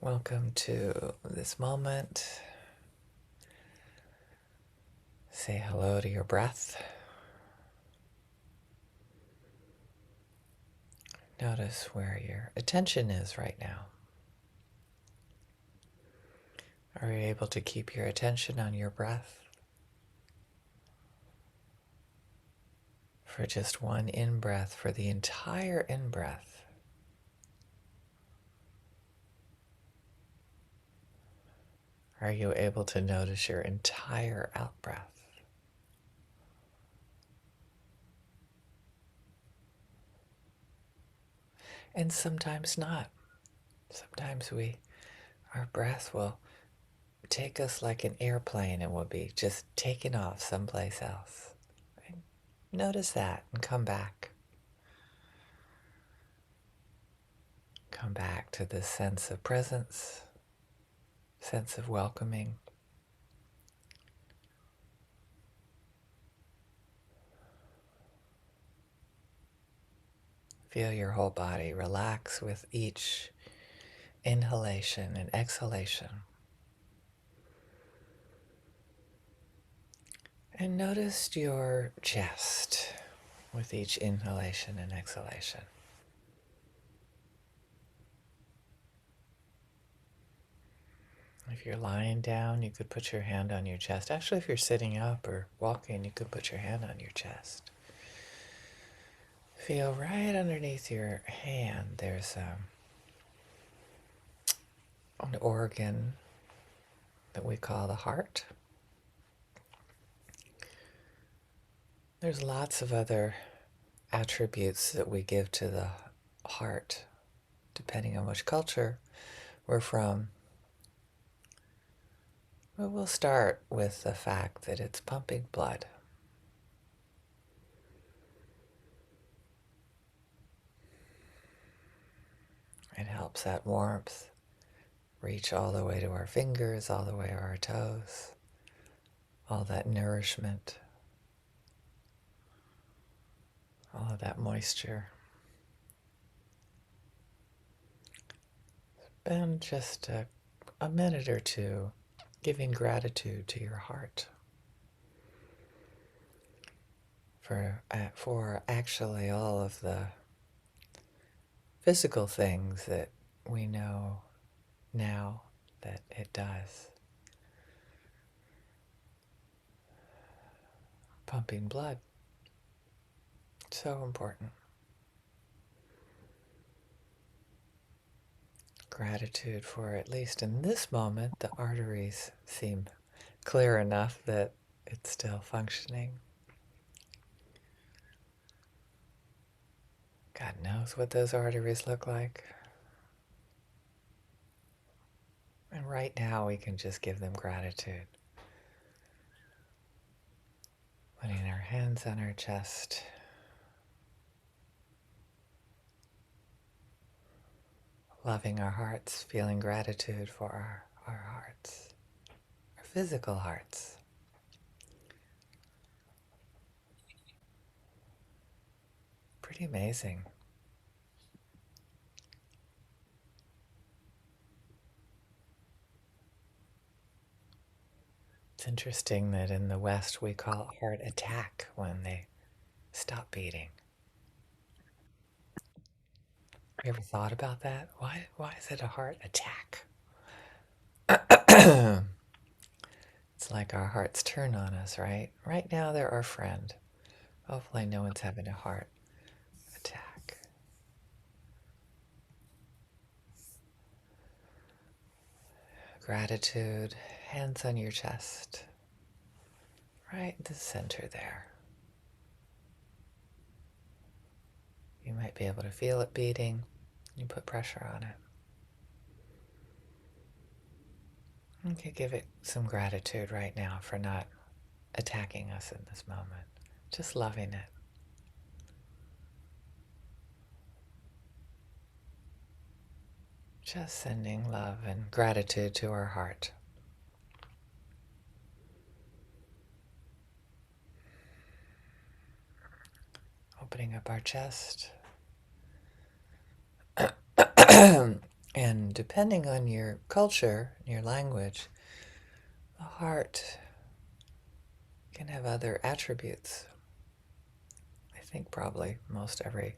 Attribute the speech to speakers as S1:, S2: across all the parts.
S1: Welcome to this moment. Say hello to your breath. Notice where your attention is right now. Are you able to keep your attention on your breath for just one in-breath, for the entire in-breath? Are you able to notice your entire out-breath? And sometimes not. Sometimes our breath will take us like an airplane and we'll be just taking off someplace else. Notice that and come back. Come back to this sense of presence, sense of welcoming. Feel your whole body relax with each inhalation and exhalation. And notice your chest with each inhalation and exhalation. If you're lying down, you could put your hand on your chest. Actually, if you're sitting up or walking, you could put your hand on your chest. Feel right underneath your hand, there's an organ that we call the heart. There's lots of other attributes that we give to the heart, depending on which culture we're from. But we'll start with the fact that it's pumping blood. It helps that warmth reach all the way to our fingers, all the way to our toes, all that nourishment, all of that moisture. Spend just a minute or two giving gratitude to your heart for actually all of the physical things that we know now that it does. Pumping blood. So important. Gratitude for, at least in this moment, the arteries seem clear enough that it's still functioning. God knows what those arteries look like. And right now we can just give them gratitude. Putting our hands on our chest. Loving our hearts, feeling gratitude for our hearts, our physical hearts. Pretty amazing. It's interesting that in the West we call it heart attack when they stop beating. You ever thought about that? Why is it a heart attack? It's like our hearts turn on us, right? Right now they're our friend. Hopefully no one's having a heart attack. Gratitude, hands on your chest, right in the center there. You might be able to feel it beating. You put pressure on it. You can give it some gratitude right now for not attacking us in this moment. Just loving it. Just sending love and gratitude to our heart. Opening up our chest. And depending on your culture, your language, the heart can have other attributes. I think probably most every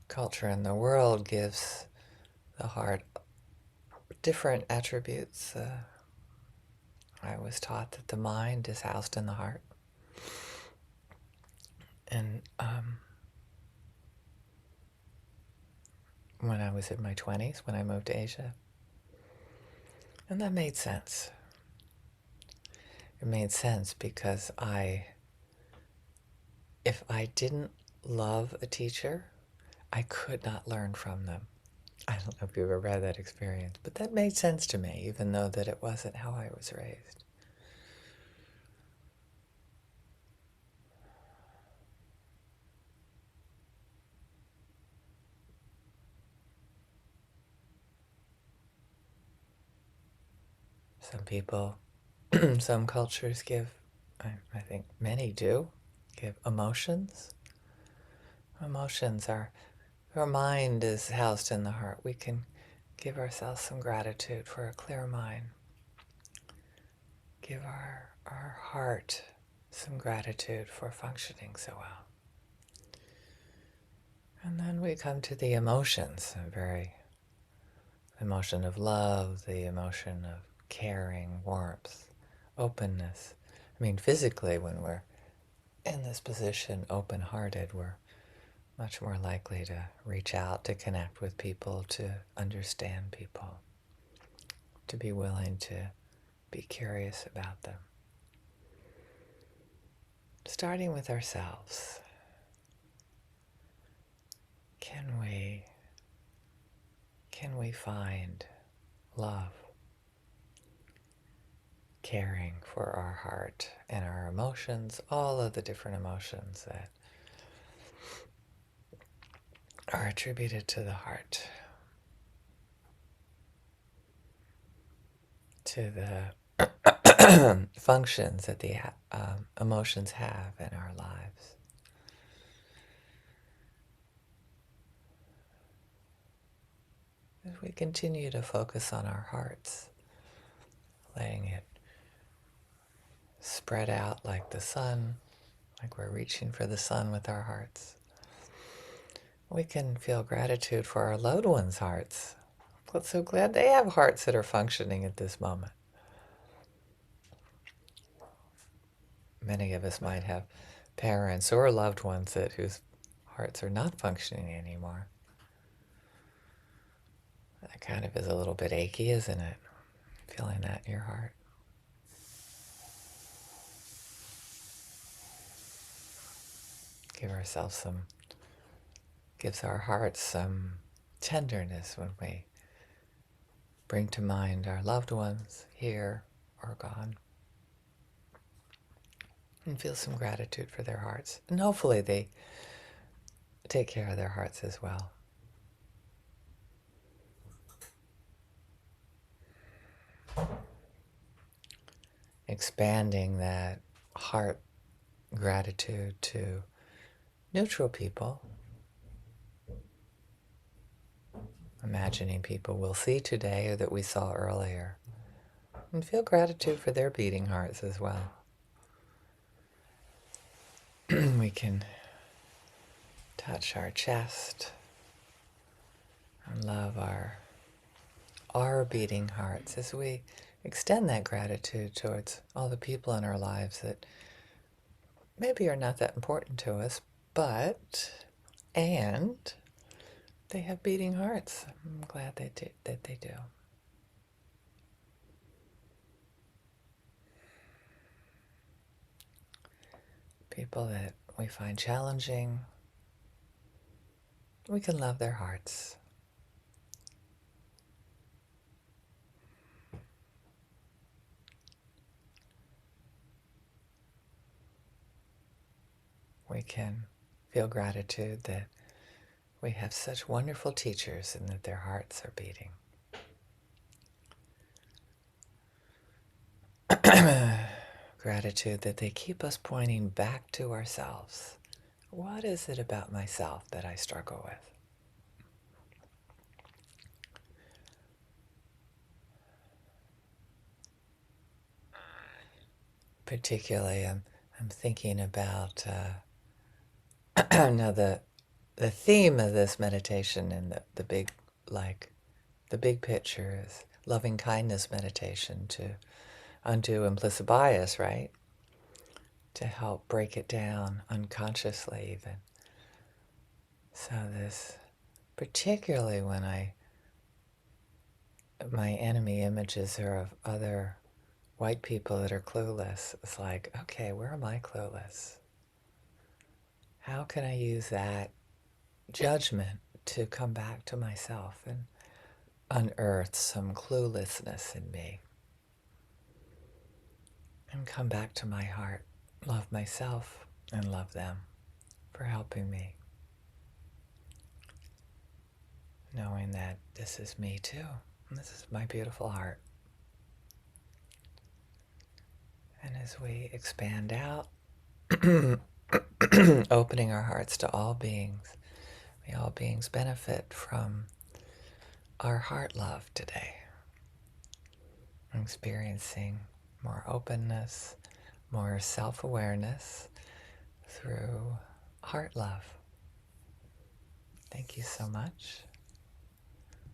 S1: culture in the world gives the heart different attributes. I was taught that the mind is housed in the heart. And when I was in my 20s, when I moved to Asia, and that made sense. It made sense because if I didn't love a teacher, I could not learn from them. I don't know if you've ever had that experience, but that made sense to me, even though that it wasn't how I was raised. Some people, some cultures give, I think many do, give emotions. Emotions are, our mind is housed in the heart. We can give ourselves some gratitude for a clear mind. Give our heart some gratitude for functioning so well. And then we come to the emotions, the emotion of love, the emotion of caring, warmth, openness. I mean, physically, when we're in this position, open-hearted, we're much more likely to reach out, to connect with people, to understand people, to be willing to be curious about them. Starting with ourselves, can we find love, caring for our heart and our emotions, all of the different emotions that are attributed to the heart, to the functions that the emotions have in our lives. As we continue to focus on our hearts, letting it spread out like the sun, like we're reaching for the sun with our hearts, we can feel gratitude for our loved ones' hearts. I'm so glad they have hearts that are functioning at this moment. Many of us might have parents or loved ones whose hearts are not functioning anymore. That kind of is a little bit achy, isn't it? Feeling that in your heart. Gives our hearts some tenderness when we bring to mind our loved ones, here or gone, and feel some gratitude for their hearts. And hopefully they take care of their hearts as well. Expanding that heart gratitude to neutral people. Imagining people we'll see today or that we saw earlier. And feel gratitude for their beating hearts as well. We can touch our chest and love our beating hearts as we extend that gratitude towards all the people in our lives that maybe are not that important to us, and they have beating hearts. I'm glad that they do. People that we find challenging, we can love their hearts. We can feel gratitude that we have such wonderful teachers and that their hearts are beating. Gratitude that they keep us pointing back to ourselves. What is it about myself that I struggle with? particularly, I'm thinking about now the theme of this meditation and the big, like, the big picture is loving kindness meditation to undo implicit bias, right? To help break it down unconsciously even. So this, particularly when my enemy images are of other white people that are clueless, it's like, okay, where am I clueless? How can I use that judgment to come back to myself and unearth some cluelessness in me and come back to my heart, love myself and love them for helping me, knowing that this is me too. This is my beautiful heart. And as we expand out, opening our hearts to all beings, may all beings benefit from our heart love today. Experiencing more openness, more self-awareness through heart love. Thank you so much.